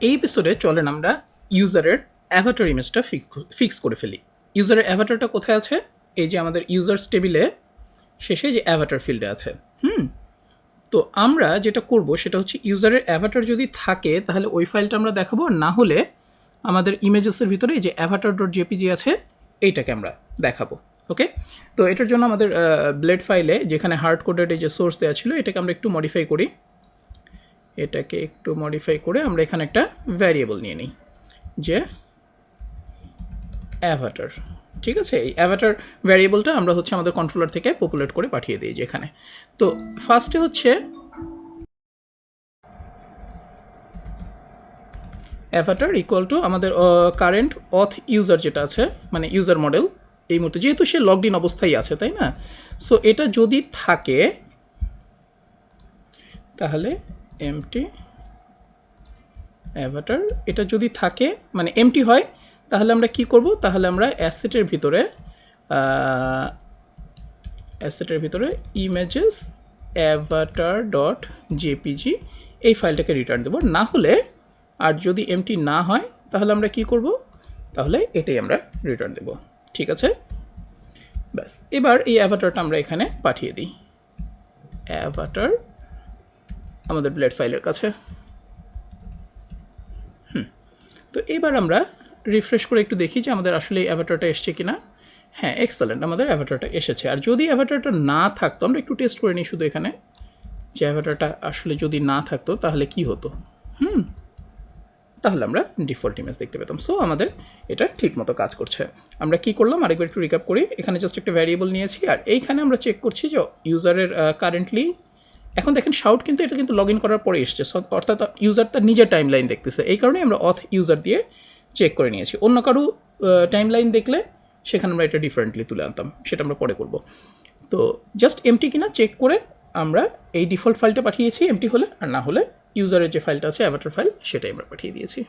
এই এপিসোডে চলেন আমরা ইউজারের অ্যাভাটার ইমেজটা ফিক্স করে ফেলি। ইউজারের অ্যাভাটারটা কোথায় আছে? এই যে আমাদের ইউজার্স টেবিলে শেষে যে অ্যাভাটার ফিল্ডে আছে। তো আমরা যেটা করব সেটা হচ্ছে ইউজারের অ্যাভাটার যদি থাকে তাহলে ওই ফাইলটা আমরা দেখাবো, আর না হলে আমাদের ইমেজেসের ভিতরে এই যে অ্যাভাটার ডট জেপিজি আছে এইটাকে আমরা দেখাবো। ওকে, তো এটার জন্য আমাদের ব্লেড ফাইলে যেখানে হার্ড কোডেড এই যে সোর্স দেওয়া ছিল এটাকে আমরা একটু মডিফাই করি। এটাকে একটু মডিফাই করে আমরা এখানে একটা ভ্যারিয়েবল নিয়ে নিই যে অ্যাভাটার। ঠিক আছে, এই অ্যাভাটার ভ্যারিয়েবলটা আমরা হচ্ছে আমাদের কন্ট্রোলার থেকে পপুলেট করে পাঠিয়ে দিই যেখানে। তো ফার্স্টে হচ্ছে অ্যাভাটার ইকুয়াল টু আমাদের কারেন্ট অথ ইউজার যেটা আছে, মানে ইউজার মডেল এই মুহূর্তে যেহেতু সে লগড ইন অবস্থায় আছে, তাই না? সো এটা যদি থাকে তাহলে এমটি অ্যাভাটার, এটা যদি থাকে মানে এমটি হয় তাহলে আমরা কি করব? তাহলে আমরা অ্যাসেটের ভিতরে ইমেজেস অ্যাভাটার ডট জেপিজি এই ফাইলটাকে রিটার্ন দেবো। না হলে আর যদি এমটি না হয় তাহলে আমরা কি করব? তাহলে এটাই আমরা রিটার্ন দেব। ঠিক আছে, ব্যাস এবার এই অ্যাভাটারটা আমরা এখানে পাঠিয়ে দিই। অ্যাভাটার আমাদের ব্লেড ফাইলের কাছে। তো এবার আমরা রিফ্রেশ করে একটু দেখি যে আমাদের আসলে এই অ্যাভাটারটা এসছে কিনা। হ্যাঁ, এক্সেলেন্ট, আমাদের অ্যাভাটারটা এসেছে। আর যদি অ্যাভাটারটা না থাকতো, আমরা একটু টেস্ট করে নিই শুধু এখানে, যে অ্যাভাটারটা আসলে যদি না থাকতো তাহলে কি হতো। তাহলে আমরা ডিফল্ট ইমেজ দেখতে পেতাম। সো আমাদের এটা ঠিক মতো কাজ করছে। আমরা কি করলাম আরেকবার একটু রিক্যাপ করি। এখানে জাস্ট একটা ভ্যারিয়েবল নিয়েছি আর এইখানে আমরা চেক করছি যে ইউজারের কারেন্টলি, এখন দেখেন শাউট কিন্তু এটা কিন্তু লগ ইন করার পরে এসছে, অর্থাৎ ইউজার তার নিজের টাইম লাইন দেখতেছে। এই কারণে আমরা অথ ইউজার দিয়ে চেক করে নিয়েছি। অন্য কারো টাইম লাইন দেখলে সেখানে আমরা এটা ডিফারেন্টলি তুলে আনতাম, সেটা আমরা পরে করব। তো জাস্ট এমটি কিনা চেক করে আমরা এই ডিফল্ট ফাইলটা পাঠিয়েছি এমটি হলে, আর না হলে ইউজারের যে ফাইলটা আছে অ্যাভাটার ফাইল সেটাই আমরা পাঠিয়ে দিয়েছি।